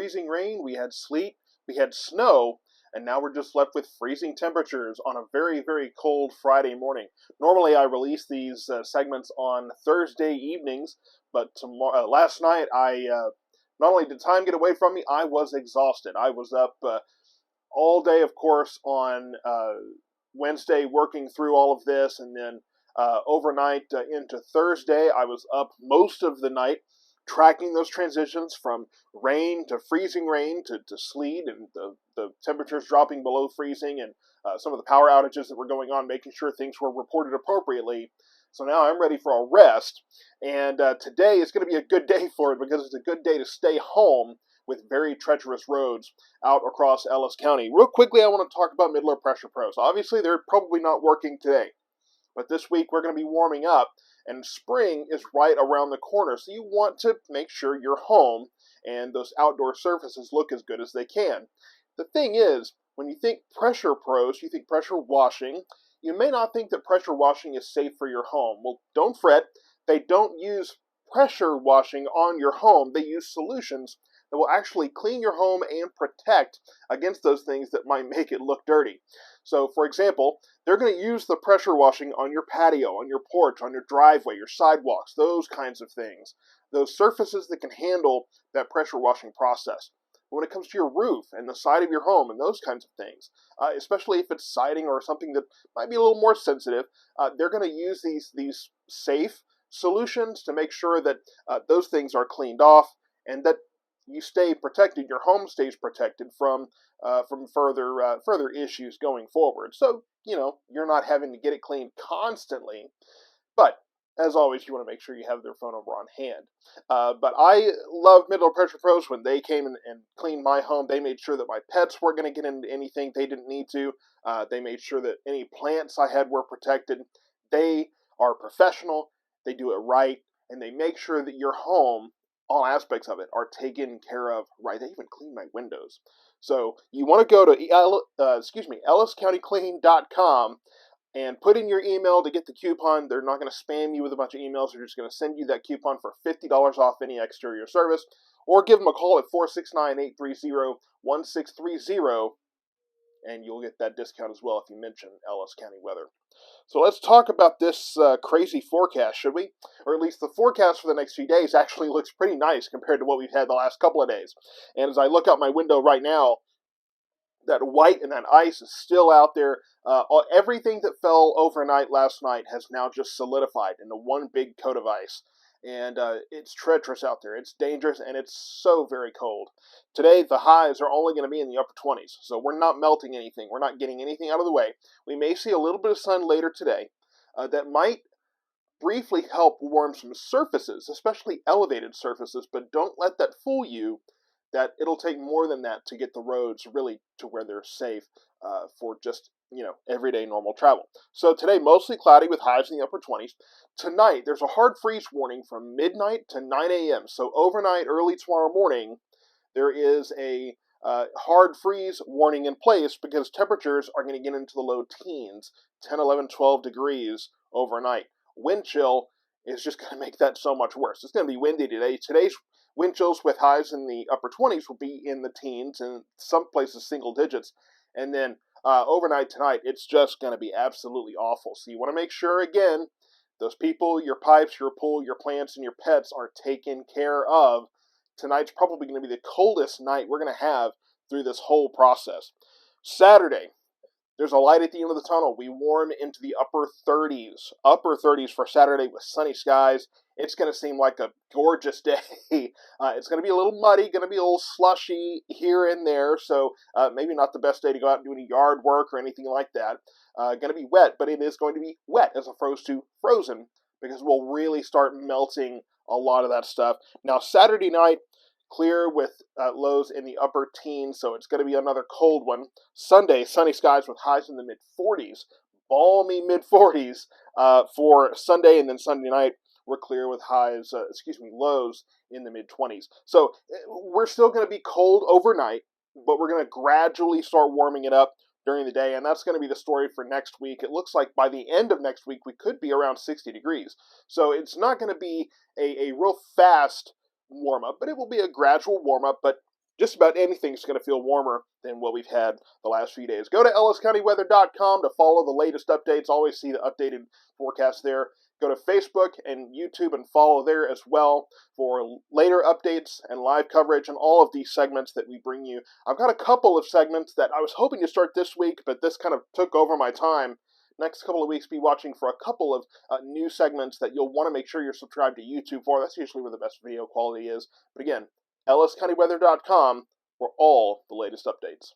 freezing rain, we had sleet, we had snow, and now we're just left with freezing temperatures on a very, very cold Friday morning. Normally, I release these segments on Thursday evenings, but last night, not only did time get away from me, I was exhausted. I was up all day, of course, on Wednesday working through all of this, and then overnight into Thursday, I was up most of the night tracking those transitions from rain to freezing rain to sleet, and the temperatures dropping below freezing, and some of the power outages that were going on, making sure things were reported appropriately. So now I'm ready for a rest, and today is going to be a good day for it because it's a good day to stay home with very treacherous roads out across Ellis County. Real quickly, I want to talk about mid-low pressure pros. Obviously, they're probably not working today, but this week we're going to be warming up, and spring is right around the corner, so you want to make sure your home and those outdoor surfaces look as good as they can. The thing is, when you think pressure pros, you think pressure washing. You may not think that pressure washing is safe for your home. Well, don't fret. They don't use pressure washing on your home. They use solutions that will actually clean your home and protect against those things that might make it look dirty. So, for example, they're going to use the pressure washing on your patio, on your porch, on your driveway, your sidewalks, those kinds of things. Those surfaces that can handle that pressure washing process. When it comes to your roof and the side of your home and those kinds of things, especially if it's siding or something that might be a little more sensitive, they're going to use these safe solutions to make sure that those things are cleaned off and that you stay protected, your home stays protected from further issues going forward. So, you're not having to get it cleaned constantly, but as always, you want to make sure you have their phone number on hand. But I love Mid-Low Pressure Pros. When they came and cleaned my home, they made sure that my pets weren't going to get into anything they didn't need to. They made sure that any plants I had were protected. They are professional, they do it right, and they make sure that your home, all aspects of it, are taken care of right. They even clean my windows. So you want to go to elliscountyclean.com and put in your email to get the coupon. They're not going to spam you with a bunch of emails. They're just going to send you that coupon for $50 off any exterior service. Or give them a call at 469-830-1630, and you'll get that discount as well if you mention Ellis County Weather. So let's talk about this crazy forecast, should we? Or at least the forecast for the next few days actually looks pretty nice compared to what we've had the last couple of days. And as I look out my window right now, that white and that ice is still out there. Everything that fell overnight last night has now just solidified into one big coat of ice. And it's treacherous out there. It's dangerous, and it's so very cold. Today, the highs are only going to be in the upper 20s, so we're not melting anything. We're not getting anything out of the way. We may see a little bit of sun later today that might briefly help warm some surfaces, especially elevated surfaces, but don't let that fool you that it'll take more than that to get the roads really to where they're safe for just, everyday normal travel. So today, mostly cloudy with highs in the upper 20s. Tonight, there's a hard freeze warning from midnight to 9 a.m. So overnight, early tomorrow morning, there is a hard freeze warning in place because temperatures are going to get into the low teens, 10, 11, 12 degrees overnight. Wind chill is just going to make that so much worse. It's going to be windy today. Today's wind chills with highs in the upper 20s will be in the teens and some places single digits. And then overnight tonight, it's just going to be absolutely awful. So you want to make sure, again, those people, your pipes, your pool, your plants, and your pets are taken care of. Tonight's probably going to be the coldest night we're going to have through this whole process. Saturday, there's a light at the end of the tunnel. We warm into the upper 30s. Upper 30s for Saturday with sunny skies. It's going to seem like a gorgeous day. It's going to be a little muddy, going to be a little slushy here and there, so maybe not the best day to go out and do any yard work or anything like that. Going to be wet, but it is going to be wet as opposed to frozen because we'll really start melting a lot of that stuff. Now, Saturday night, clear with lows in the upper teens, so it's going to be another cold one. Sunday, sunny skies with highs in the mid-40s. Balmy mid-40s for Sunday, and then Sunday night, we're clear with lows in the mid-20s. So we're still going to be cold overnight, but we're going to gradually start warming it up during the day, and that's going to be the story for next week. It looks like by the end of next week, we could be around 60 degrees. So it's not going to be a real fast warm-up, but it will be a gradual warm-up. But just about anything's going to feel warmer than what we've had the last few days. Go to elliscountyweather.com to follow the latest updates. Always see the updated forecast there. Go to Facebook and YouTube and follow there as well for later updates and live coverage and all of these segments that we bring you. I've got a couple of segments that I was hoping to start this week, but this kind of took over my time. Next couple of weeks, be watching for a couple of new segments that you'll want to make sure you're subscribed to YouTube for. That's usually where the best video quality is. But again, elliscountyweather.com for all the latest updates.